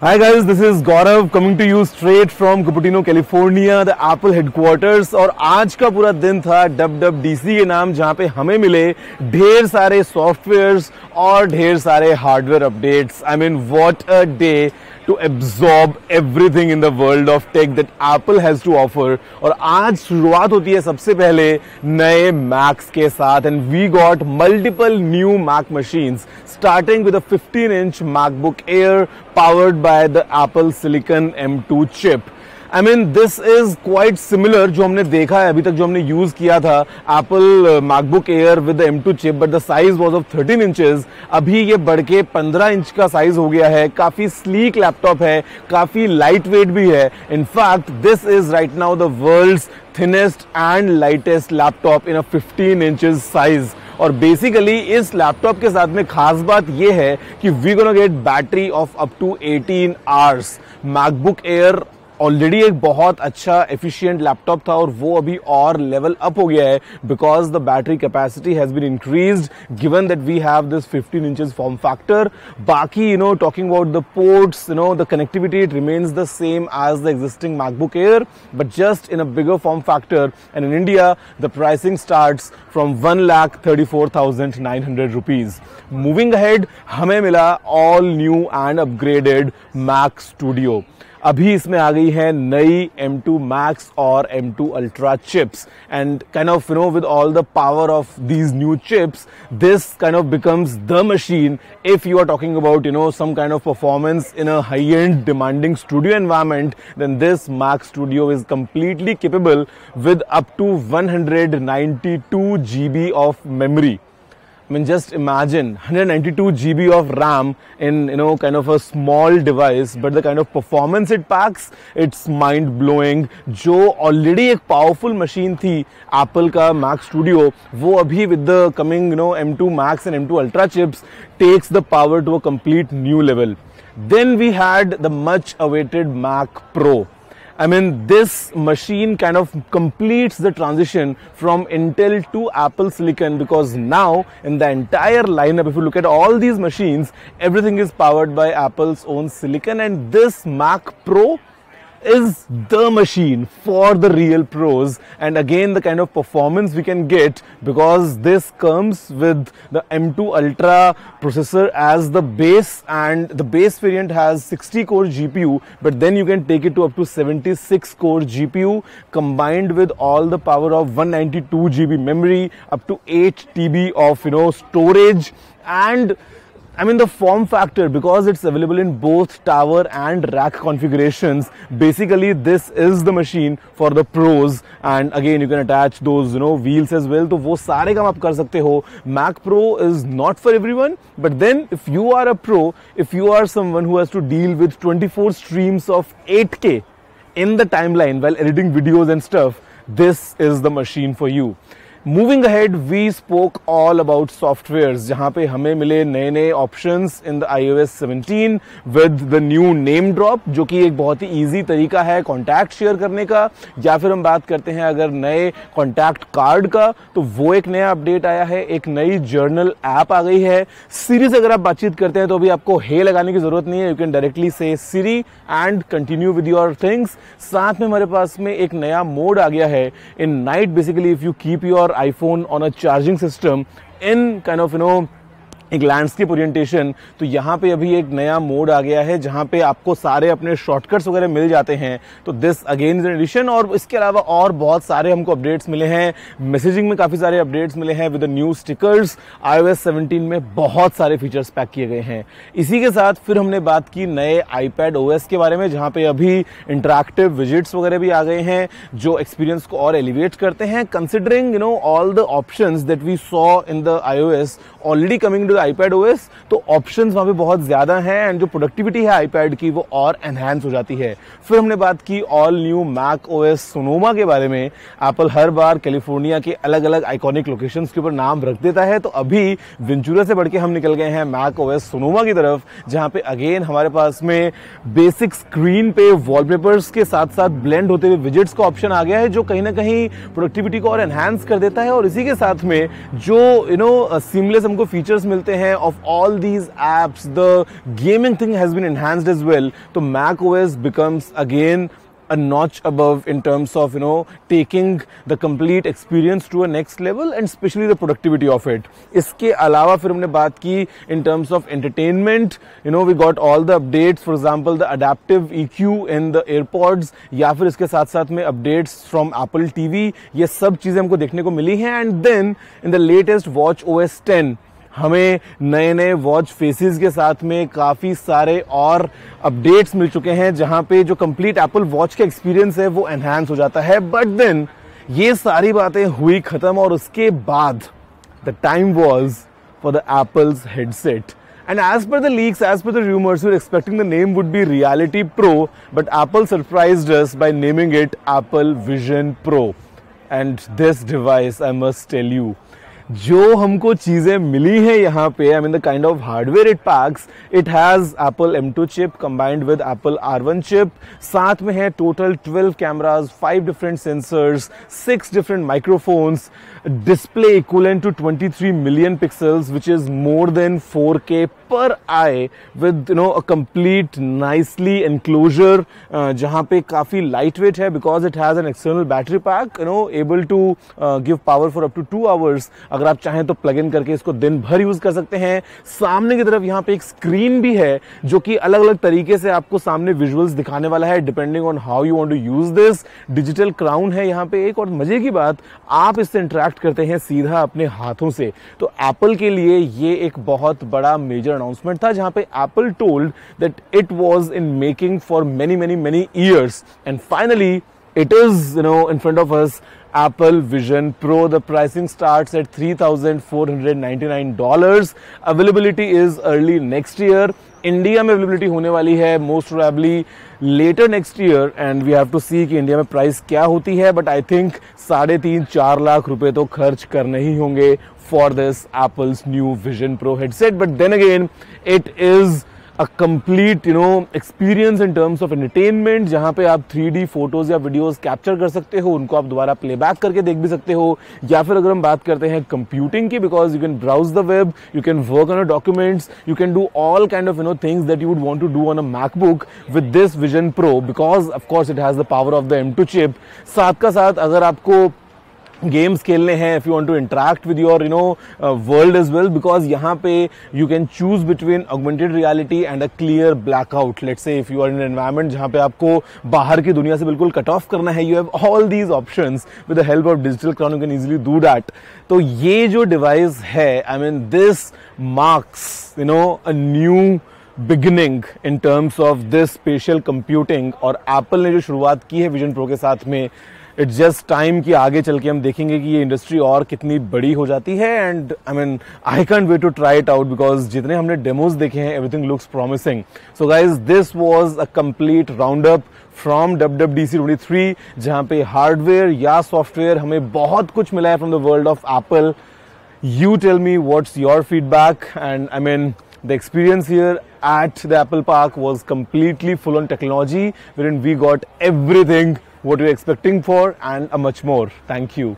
Hi guys, this is Gaurav coming to you straight from Cupertino, California, the Apple headquarters। और आज का पूरा दिन था WWDC के नाम, जहां पे हमें मिले ढेर सारे सॉफ्टवेयर्स और ढेर सारे hardware updates. I mean, what a day to absorb everything in the world of tech that Apple has to offer। और आज शुरुआत होती है सबसे पहले नए Macs के साथ, and we got multiple new Mac machines starting with a 15-inch MacBook Air powered by the Apple Silicon M2 chip। I mean, this is quite similar जो हमने देखा है अभी तक, जो हमने यूज किया था Apple MacBook Air with the M2 chip, but the size was of 13 inches। अभी ये बढ़ के 15 इंच का साइज हो गया है। काफी स्लीक लैपटॉप है, काफी लाइट वेट भी है। In fact, this is right now the world's thinnest and lightest laptop in a 15 inches size। और बेसिकली इस लैपटॉप के साथ में खास बात यह है कि we gonna get battery of up to 18 hours. MacBook Air already एक बहुत अच्छा एफिशिएंट लैपटॉप था और वो अभी और लेवल अप हो गया है because the battery capacity has been increased given that we have this 15 inches form factor. बाकी talking about the ports, the connectivity, it remains the same as the existing MacBook Air but just in a bigger form factor. And in India the pricing starts from 1,34,900 rupees. Moving ahead हमें मिला all new and upgraded Mac Studio. अभी इसमें आ गई है नई M2 Max और M2 Ultra chips, and kind of with all the power of these new chips, this kind of becomes the machine if you are talking about some kind of performance in a high-end demanding studio environment. Then this Mac Studio is completely capable with up to 192 GB of memory. I mean, just imagine 192 GB of RAM in kind of a small device, but the kind of performance it packs, it's mind blowing। जो already एक powerful machine थी Apple का Mac Studio, वो अभी with the coming M2 Max and M2 Ultra chips takes the power to a complete new level। Then we had the much awaited Mac Pro। I mean, this machine kind of completes the transition from Intel to Apple Silicon, because now in the entire lineup, if you look at all these machines, everything is powered by Apple's own silicon, and this Mac Pro is the machine for the real pros। And again, the kind of performance we can get, because this comes with the M2 Ultra processor as the base, and the base variant has 60 core GPU, but then you can take it to up to 76 core GPU combined with all the power of 192 GB memory, up to 8 TB of storage, and I mean the form factor, because it's available in both tower and rack configurations. Basically, this is the machine for the pros, and again you can attach those wheels as well, तो वो सारे काम आप कर सकते हो। Mac Pro is not for everyone, but then if you are a pro, if you are someone who has to deal with 24 streams of 8K in the timeline while editing videos and stuff, this is the machine for you। Moving ahead, we spoke all about softwares, जहाँ पे हमें मिले नए नए options in the iOS 17 with the new name drop, जो कि एक बहुत ही easy तरीका है कॉन्टैक्ट शेयर करने का। या फिर हम बात करते हैं अगर नए कॉन्टैक्ट कार्ड का, तो वो एक नया अपडेट आया है। एक नई जर्नल ऐप आ गई है। सीरी से अगर आप बातचीत करते हैं तो अभी आपको हे लगाने की जरूरत नहीं है, यू कैन डायरेक्टली से Siri and continue with your things. साथ में हमारे पास में एक नया मोड आ गया है in night. Basically if you keep your iPhone on a charging system in kind of एक लैंडस्केप ओरिएंटेशन, तो यहाँ पे अभी एक नया मोड आ गया है जहाँ पे आपको सारे अपने शॉर्टकट्स वगैरह मिल जाते हैं। तो this again is an addition, और इसके अलावा और बहुत सारे हमको अपडेट्स मिले हैं। मैसेजिंग में काफी सारे अपडेट्स मिले हैं विद न्यू स्टिकर्स। iOS 17 में बहुत सारे फीचर्स पैक किए गए हैं। इसी के साथ फिर हमने बात की नए iPad OS के बारे में, जहाँ पे अभी इंटरैक्टिव विजिट्स वगैरह भी आ गए हैं जो एक्सपीरियंस को और एलिवेट करते हैं, considering all the options that we saw in the iOS already coming to iPad OS। तो ऑप्शंस वहां पे बहुत ज्यादा हैं, एंड जो प्रोडक्टिविटी है iPad की वो और एनहांस हो जाती है। फिर हमने बात की all new Mac OS Sonoma के बारे में। एप्पल हर बार कैलिफोर्निया के अलग अलग आइकॉनिक लोकेशंस के ऊपर नाम रख देता है, तो अभी वेंचुरा से बढ़ के हम निकल गए हैं Mac OS Sonoma की तरफ, जहां पे अगेन हमारे पास में बेसिक स्क्रीन पे वॉलपेपर्स के साथ साथ ब्लेंड होते हुए विजिट्स का ऑप्शन आ गया है, जो कहीं ना कहीं प्रोडक्टिविटी को और एनहांस कर देता है। और इसी के साथ में जो सीमलेस हमको फीचर्स मिलते सकते हैं of all these apps, the gaming thing has been enhanced as well. तो macOS becomes again a notch above in terms of taking the complete experience to a next level and especially the productivity of it. इसके अलावा फिर हमने बात की in terms of entertainment. We got all the updates, for example the adaptive EQ in the AirPods, या फिर इसके साथ साथ में updates from Apple TV. ये सब चीजें हमको देखने को मिली हैं. And then in the latest watchOS 10 हमें नए नए वॉच फेसेस के साथ में काफी सारे और अपडेट्स मिल चुके हैं, जहां पे जो कंप्लीट एप्पल वॉच का एक्सपीरियंस है वो एनहांस हो जाता है. बट देन ये सारी बातें हुई खत्म और उसके बाद the time was for the apples headset. And as per the leaks, as per the rumors, we were expecting the name would be Reality Pro, but Apple surprised us by naming it Apple Vision Pro. And this device, I must tell you, जो हमको चीजें मिली हैं यहाँ पे, I mean the kind of hardware it packs, it has Apple M2 chip combined with Apple R1 chip. साथ में है total 12 cameras, 5 different sensors, 6 different microphones, display equivalent to 23 million pixels, which is more than 4K per eye, with a complete nicely enclosure, जहाँ पे काफी lightweight है because it has an external battery pack, able to give power for up to 2 hours. अगर आप चाहें तो plug in करके इसको दिन भर यूज कर सकते हैं. सामने की तरफ यहाँ पे एक स्क्रीन भी है जो कि अलग अलग तरीके से आपको सामने विजुअल्स दिखाने वाला है depending on how you want to use this. Digital crown है यहाँ पे एक, और मजे की बात आप इससे इंटरेक्ट करते हैं सीधा अपने हाथों से. तो एप्पल के लिए ये एक बहुत बड़ा मेजर अनाउंसमेंट था, जहां पे Apple told that it was in making for many many many years and finally it is in front of us, Apple Vision Pro. The pricing starts at $3,499. Availability is early next year. India में availability होने वाली है most probably later next year, and we have to see कि India में price क्या होती है. But I think 3.5-4 lakh रुपए तो खर्च करने ही होंगे for this Apple's new Vision Pro headset. But then again it is a complete experience in terms of entertainment, जहां पे आप 3D फोटोज या वीडियोस कैप्चर कर सकते हो, उनको आप दोबारा प्लेबैक करके देख भी सकते हो. या फिर अगर हम बात करते हैं कंप्यूटिंग की, because you can browse the web, you can work on documents, you can do all kind of things that you would want to do on a MacBook with this Vision Pro, because of course it has the power of the M2 chip. साथ का साथ अगर आपको games खेलने हैं, if you want to interact with your world as well, because यहाँ पे you can choose between augmented reality and a clear blackout. Let's say if you are in an environment जहाँ पे आपको बाहर की दुनिया से बिल्कुल कट ऑफ करना है, you have all these options with the help of digital crown, you can easily do that. तो ये जो डिवाइस है, I mean this marks a new beginning in terms of this special computing. और Apple ने जो शुरुआत की है विजन प्रो के साथ में, इट्स जस्ट टाइम कि आगे चल के हम देखेंगे कि ये इंडस्ट्री और कितनी बड़ी हो जाती है. And I mean I can't wait to try it out, because जितने हमने डेमोज देखे हैं everything looks promising. So guys, this was a complete round up from WWDC 23, जहां पे हार्डवेयर या सॉफ्टवेयर हमें बहुत कुछ मिला है from the world of Apple. You tell me what's your feedback. And I mean the experience here at the Apple Park was completely full on technology, wherein we got everything what we were expecting for and a much more. Thank you.